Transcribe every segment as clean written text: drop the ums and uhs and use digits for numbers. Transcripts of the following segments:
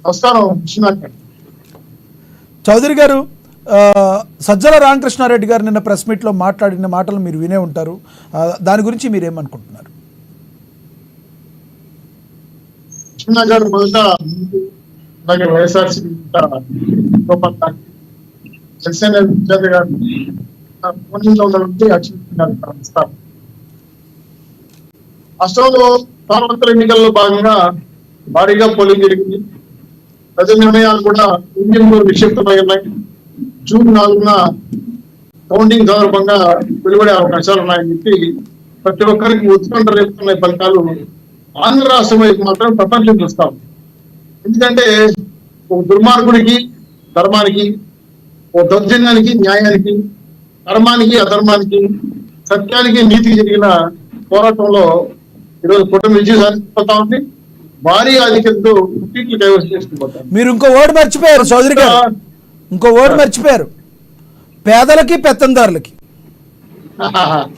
నమస్కారం విశ్వనాథ్ చౌదరి గారు. సజ్జల రామకృష్ణారెడ్డి గారు నిన్న ప్రెస్ మీట్లో మాట్లాడిన మాటలు మీరు వినే ఉంటారు. దాని గురించి మీరేమనుకుంటున్నారు? విశ్వనాథ్ గారు మొదట అలాగే వైఎస్ఆర్సీపీ జనసేన విద్యార్థి గారు పోలింగ్లో ఉన్నటువంటి అక్షిస్తారు. రాష్ట్రంలో సార్వత్రిక ఎన్నికల్లో భాగంగా భారీగా పోలింగ్ జరిగింది. ప్రజల నిర్ణయాలు కూడా ఈవీఎంలో నిక్షిప్తమై ఉన్నాయి. జూన్ 4న కౌంటింగ్ సందర్భంగా వెలువడే అవకాశాలు ఉన్నాయని చెప్పి ప్రతి ఒక్కరికి ఉత్కంఠ రేపుతున్న ఫలితాలు ఆంధ్ర రాష్ట్రం వైపు మాత్రం ప్రపంచం చూస్తాం. ఎందుకంటే ఒక దుర్మార్గుడికి ధర్మానికి, ఓ దౌర్జన్యానికి న్యాయానికి, ధర్మానికి అధర్మానికి, సత్యానికి నీతికి జరిగిన పోరాటంలో ఈరోజు కూటమి విజయం సాధించిపోతా ఉంది. భారీ ఆధిక్యతతో సీట్లు కైవసం చేసుకుపోతారు. మీరు ఇంకో వర్డ్ మర్చిపోయారు చౌదరి గారు, ఇంకో వర్డ్ మర్చిపోయారు. పేదలకి పెత్తందారులకి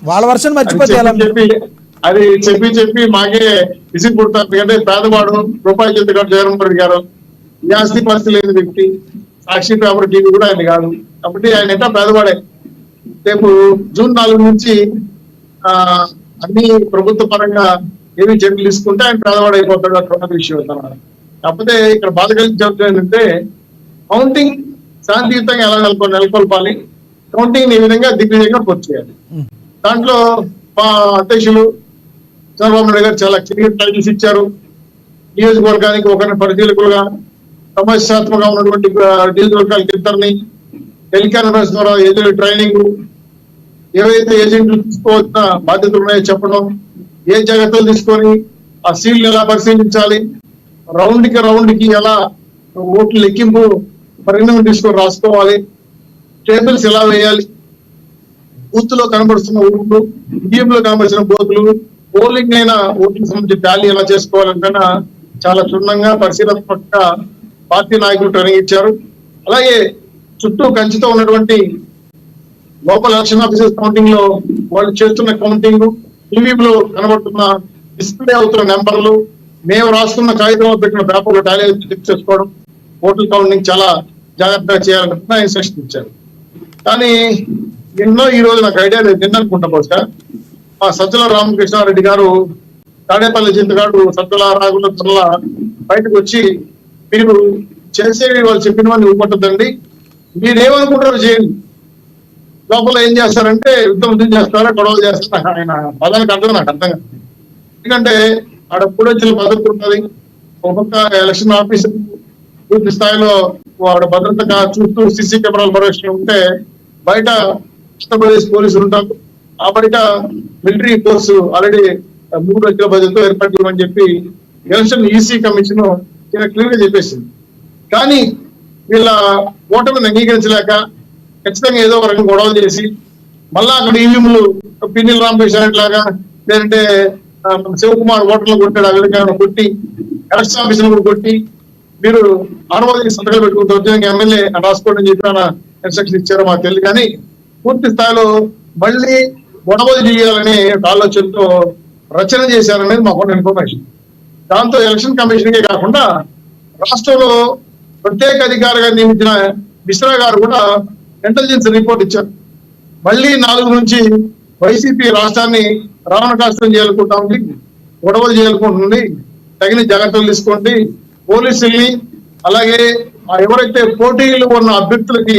వాళ్ళ వర్షన్ మర్చిపోతే అది చెప్పి మాకే విసిగి పుడతారు. ఎందుకంటే పేదవాడు రూపాయి చెందుగాడు జగన్మోహన్ రెడ్డి గారు ఈ ఆస్తి పరిస్థితి లేని వ్యక్తి, సాక్షి పేపర్ టీవీ కూడా ఆయన కాదు. కాబట్టి ఆయన ఎంత పేదవాడే. రేపు జూన్ 4 నుంచి అన్ని ప్రభుత్వ పరంగా ఏమి చర్యలు తీసుకుంటే ఆయన పేదవాడు అయిపోతాడు అక్కడ విషయం అవుతున్నారు. కాకపోతే ఇక్కడ బాధ కలిగించే ఏంటంటే కౌంటింగ్ శాంతియుతంగా ఎలా నెలకొల్పాలి, కౌంటింగ్ ఈ విధంగా దిగ్విజయంగా పూర్తి చేయాలి. దాంట్లో మా అధ్యక్షులు చంద్రబాబు నాయుడు గారు చాలా క్లియర్ టైటిల్స్ ఇచ్చారు. నియోజకవర్గానికి ఒకరిని పరిశీలకులుగా, సమస్యాత్మకంగా ఉన్నటువంటి నియోజకవర్గాలకు ఇద్దరిని, టెలికాన్ఫరెన్స్ ద్వారా ఏజెంట్ ట్రైనింగ్, ఏవైతే ఏజెంట్లు తీసుకోవాల్సిన బాధ్యతలు ఉన్నాయో చెప్పడం, ఏ జాగ్రత్తలు తీసుకొని ఆ సీల్ని ఎలా పరిశీలించాలి, రౌండ్ కి ఎలా ఓట్లు లెక్కింపు పరిగణన తీసుకొని రాసుకోవాలి, టేబుల్స్ ఎలా వేయాలి, బూత్ లో కనబడుతున్న ఓట్లు, ఈఎంలో కనబడుతున్న బూతులు, పోలింగ్ అయిన ఓట్లకు సంబంధించి టాలీ ఎలా చేసుకోవాలంటే చాలా క్షుణ్ణంగా పరిశీలనాత్మకంగా పార్టీ నాయకులు ట్రైనింగ్ ఇచ్చారు. అలాగే చుట్టూ కంచితో ఉన్నటువంటి లోపల ఎలక్షన్ ఆఫీసర్స్ కౌంటింగ్ లో వాళ్ళు చేస్తున్న కౌంటింగ్, ఈవీఎంలో కనబడుతున్న డిస్ప్లే అవుతున్న నెంబర్లు, మేము రాసుకున్న కాగితంలో పెట్టిన పేపర్లు టాలీ చెక్ చేసుకోవడం, ఓట్ల కౌంటింగ్ చాలా జాగ్రత్తగా చేయాలనుకున్న ఇన్స్ట్రక్షన్ ఇచ్చారు. కానీ ఎన్నో ఈ రోజు నాకు ఐడియా లేదు, నిన్న అనుకుంటా బహుశా ఆ సజ్జల రామకృష్ణారెడ్డి గారు తాడేపల్లి చింతగాడు సజ్జల రాగుల త్వరల బయటకు వచ్చి మీరు చేసేవి వాళ్ళు చెప్పినవన్నీ ఊపట్టద్దండి, మీరేమనుకుంటారో చేయండి, లోపల ఏం చేస్తారంటే యుద్ధం చేస్తారా గొడవలు చేస్తారా ఆయన పదానికి అర్థం నాకు అర్థం కాదు. ఎందుకంటే ఆడ పూడొచ్చిన భద్రత ఉంటుంది, ఒక్కొక్క ఎలక్షన్ ఆఫీసర్ పూర్తి స్థాయిలో వాడు భద్రతగా చూస్తూ సీసీ కెమెరాలు పరీక్షలు ఉంటే, బయట ఆంధ్రప్రదేశ్ పోలీసులు ఉంటారు, ఆ బయట మిలిటరీ ఫోర్స్ ఆల్రెడీ 3 లక్షల బడ్జెట్తో ఏర్పాటు చేయమని చెప్పి ఎలక్షన్ ఈసీ కమిషన్ క్లియర్ గా చెప్పేసింది. కానీ వీళ్ళ ఓటమిని అంగీకరించలేక ఖచ్చితంగా ఏదో ఒక రకంగా గొడవలు చేసి మళ్ళా అక్కడ ఈవీఎంలు పిన్నెల రామకృష్ణారెడ్డి లాగా, లేదంటే శివకుమార్ ఓటర్లు కొట్టాడు ఆ విధంగా కొట్టి, ఎలక్షన్ ఆఫీసులు కూడా కొట్టి మీరు ఆనవాళ్ళకి సంతకాలు పెట్టుకుంటూ ఉద్యోగంగా ఎమ్మెల్యే రాసుకోండి అని చెప్పి ఆయన ఇన్స్ట్రక్షన్ ఇచ్చారో మాకు తెలియదు. కానీ పూర్తి స్థాయిలో మళ్ళీ గొడవలు చేయాలనే ఆలోచనతో రచన చేశారనేది మాకున్న ఇన్ఫర్మేషన్. దాంతో ఎలక్షన్ కమిషన్కే కాకుండా రాష్ట్రంలో ప్రత్యేక అధికారిగా నియమించిన మిశ్రా గారు కూడా ఇంటెలిజెన్స్ రిపోర్ట్ ఇచ్చారు. మళ్ళీ 4 నుంచి వైసీపీ రాష్ట్రాన్ని రావణ కాష్టం చేయాలనుకుంటా ఉంది, గొడవలు చేయాలనుకుంటుంది, తగిన జాగ్రత్తలు తీసుకోండి, పోలీసుల్ని అలాగే ఎవరైతే పోటీలు ఉన్న అభ్యర్థులకి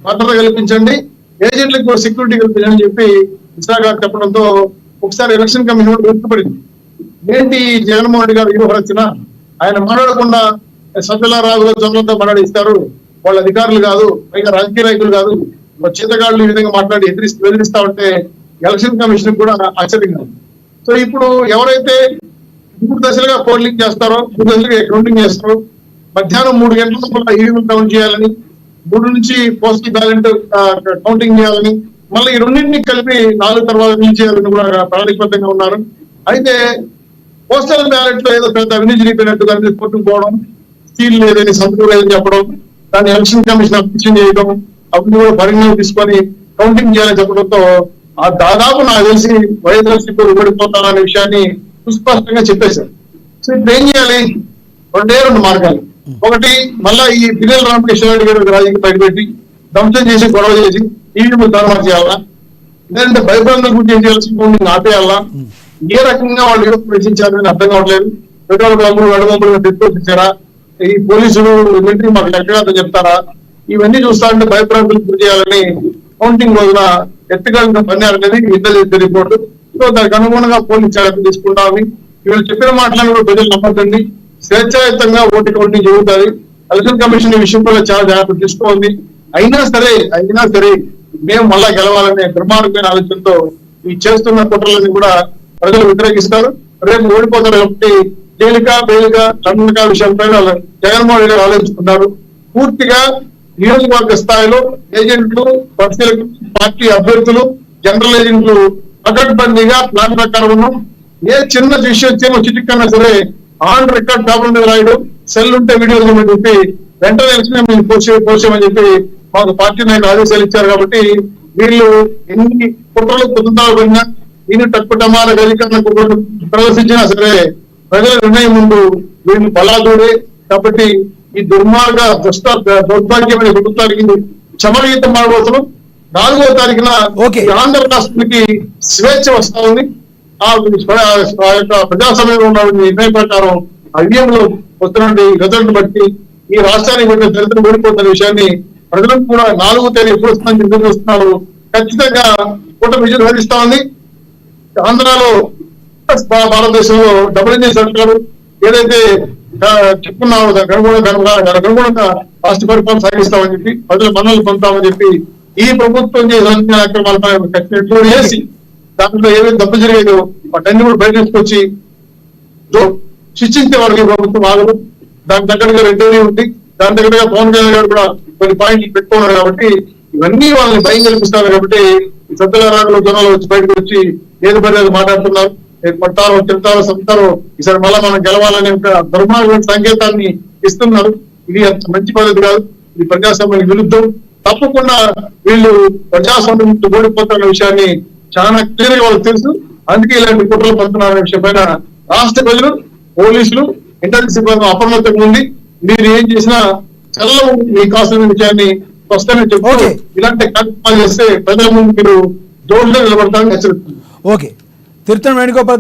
భద్రత కల్పించండి, ఏజెంట్లకు సెక్యూరిటీ కల్పించండి అని చెప్పి మిశ్రా గారు చెప్పడంతో ఒకసారి ఎలక్షన్ కమిషన్ కూడా గుర్తుపడింది. ఏంటి జగన్మోహన్ రెడ్డి గారు వ్యూహరచన, ఆయన మాట్లాడకుండా సజ్జల రాఘుల చంద్రంతో మాట్లాడిస్తారు, వాళ్ళ అధికారులు కాదు, పైగా రాజకీయ నాయకులు కాదు, చింతగాళ్ళు ఈ విధంగా మాట్లాడి బెదిరిస్తా ఉంటే ఎలక్షన్ కమిషన్ కూడా ఆశ్చర్యంగా ఉంది. సో ఇప్పుడు ఎవరైతే 3 దశలుగా పోలింగ్ చేస్తారో, 3 దశలుగా కౌంటింగ్ చేస్తారో, మధ్యాహ్నం 3 గంటల ఈవీఎం కౌంట్ చేయాలని, 3 నుంచి పోస్టల్ బ్యాలెట్ కౌంటింగ్ చేయాలని, మళ్ళీ ఈ రెండింటిని కలిపి 4 తర్వాత చేయాలని కూడా ప్రణాళికబద్ధంగా ఉన్నారు. అయితే పోస్టల్ బ్యాలెట్ లో ఏదో పెద్ద అవినీతి జరిగిపోయినట్టు దాన్ని కొట్టుకుపోవడం, సీల్ లేదని సంతకం లేదని చెప్పడం, దాన్ని ఎలక్షన్ కమిషన్ అప్లికేషన్ చేయడం, అప్పుడు కూడా పరిగణన తీసుకొని కౌంటింగ్ చేయాలని చెప్పడంతో ఆ దాదాపు నాకు తెలిసి వైఎస్ఆర్సీపీ ఓడిపోతారనే విషయాన్ని సుస్పష్టంగా చెప్పేశారు. సో ఇప్పుడు ఏం చేయాలి? 2 మార్గాలు. ఒకటి మళ్ళా ఈ పిల్లల రామకృష్ణ రెడ్డి గారు రాజకీయ బయటపెట్టి ధ్వంసం చేసి గొడవ చేసి ఈవీఎం తారుమారు చేయాలా, లేదంటే భయభ్రాంతుల గురించి చేయాల్సిన ఆపేయాలా, ఏ రకంగా వాళ్ళు ఏదో ప్రశ్నించారని అర్థం కావట్లేదు. పెట్రోల్ పంపులు అడుగుంపులు తెచ్చుకొచ్చారా, ఈ పోలీసులు మిలిటరీ మాకు లెక్కగా చెప్తారా, ఇవన్నీ చూస్తా ఉంటే భయభ్రాంతులకు గురి చేయాలని కౌంటింగ్ రోజున ఎత్తుగా పన్నారనేది ఇంటెలిజెన్స్ రిపోర్టు. సో దానికి అనుగుణంగా పోలీసు చర్యలు తీసుకుంటామని వీళ్ళు చెప్పిన మాటలను కూడా ప్రజలు నమ్మకండి. స్వేచ్ఛాయుతంగా ఓటు కౌంటింగ్ జరుగుతుంది. ఎలక్షన్ కమిషన్ ఈ విషయంలో చాలా జాగ్రత్త తీసుకోండి. అయినా సరే మేము మళ్ళా గెలవాలనే దుర్మార్గమైన ఆలోచనతో ఈ చేస్తున్న కుట్రలని కూడా ప్రజలు వ్యతిరేకిస్తారు. రేపు ఓడిపోతారు కాబట్టి బేలిక లండనకా విషయంపై జగన్మోహన్ రెడ్డి ఆలోచించుకున్నారు. పూర్తిగా నియోజకవర్గ స్థాయిలో ఏజెంట్లు, పరిశీలకులు, పార్టీ అభ్యర్థులు, జనరల్ ఏజెంట్లు పకడ్బందీగా ప్లాన్ ప్రకారం ఉన్నాం. ఏ చిన్న విషయం చిటికన్నా సరే ఆన్ రికార్డ్ పేపర్ మీద రాయడం, సెల్ ఉంటే వీడియోలు చెప్పి వెంటనే ఎలక్షన్ మేము పోసామని చెప్పి మాకు పార్టీ నాయకులు ఆదేశాలు ఇచ్చారు. కాబట్టి వీళ్ళు ఎన్ని కుట్రలు పొందుతారు పడినా, ఎన్ని తక్కువ గదికరణకు ప్రదర్శించినా సరే ప్రజల నిర్ణయం ముందు వీళ్ళు బలాదూడే. కాబట్టి ఈ దుర్మార్గ దౌర్భాగ్యమైన ప్రభుత్వానికి చమరగీతం మాడబోతున్నాం. 4వ తారీఖున ఆంధ్ర రాష్ట్రానికి స్వేచ్ఛ వస్తా ఉంది. ఆ యొక్క ప్రజాసభలో ఉన్న నిర్ణయం ప్రకారం ఐఎంలో వస్తున్న రిజల్ట్ బట్టి ఈ రాష్ట్రానికి పెట్టిన చరిత్ర ఓడిపోతున్న విషయాన్ని ప్రజలకు కూడా 4వ తేదీ ఎప్పుడు వస్తుందని ఎదురు చూస్తున్నారు. ఖచ్చితంగా కూటమి విజయం సాధిస్తా ఉంది. ఆంధ్రాలో భారతదేశంలో డబుల్ ఇంజిన్ సర్కారు ఏదైతే చెప్పుకున్నామో దానికి అనుగుణంగా రాష్ట్ర పరిపాలన సాగిస్తామని చెప్పి ప్రజల మన్నలు పొందుతామని చెప్పి ఈ ప్రభుత్వం చేసిన కార్యక్రమాలపై ఖచ్చితంగా చేసి దాంట్లో ఏవైతే తప్పు జరిగేదో వాటన్ని కూడా బయట తీసుకొచ్చి శిక్షించే వాళ్ళకి ప్రభుత్వం ఆగదు. దాని దగ్గరగా రెడ్డి ఉంది, దాని దగ్గరగా పవన్ కళ్యాణ్ గారు కూడా కొన్ని పాయింట్లు పెట్టుకున్నారు. కాబట్టి ఇవన్నీ వాళ్ళని భయం కల్పిస్తారు. కాబట్టి సత్తుల రాగలో జనాలు వచ్చి బయటకు వచ్చి ఏది పడేది మాట్లాడుతున్నారు. పట్టారో తింటారో సంతారో ఈసారి మళ్ళా మనం గెలవాలనే ఒక దుర్మార్గమైన సంకేతాన్ని ఇస్తున్నారు. ఇది అంత మంచి పద్ధతి కాదు. ఇది ప్రజాస్వామ్యానికి విరుద్ధం. తప్పకుండా వీళ్ళు ప్రజాస్వామ్యం ఓడిపోతున్న విషయాన్ని చాలా క్లియర్ గా వాళ్ళకి తెలుసు. అందుకే ఇలాంటి కుట్రలు పడుతున్నారనే విషయం పైన రాష్ట్ర ప్రజలు, పోలీసులు, ఇంటెలిజెన్స్ సిబ్బంది అప్రమత్తంగా ఉంది. మీరు ఏం చేసినా చల్లం మీ కాసిన విషయాన్ని స్పష్టంగా చెప్తూ ఇలాంటి కార్యక్రమాలు చేస్తే ప్రజల ముందు మీరు జోరుగా నిలబడతారని హెచ్చరిస్తున్నారు. ఓకే, తిరుత్తని వేణుగోపాల్ గారు.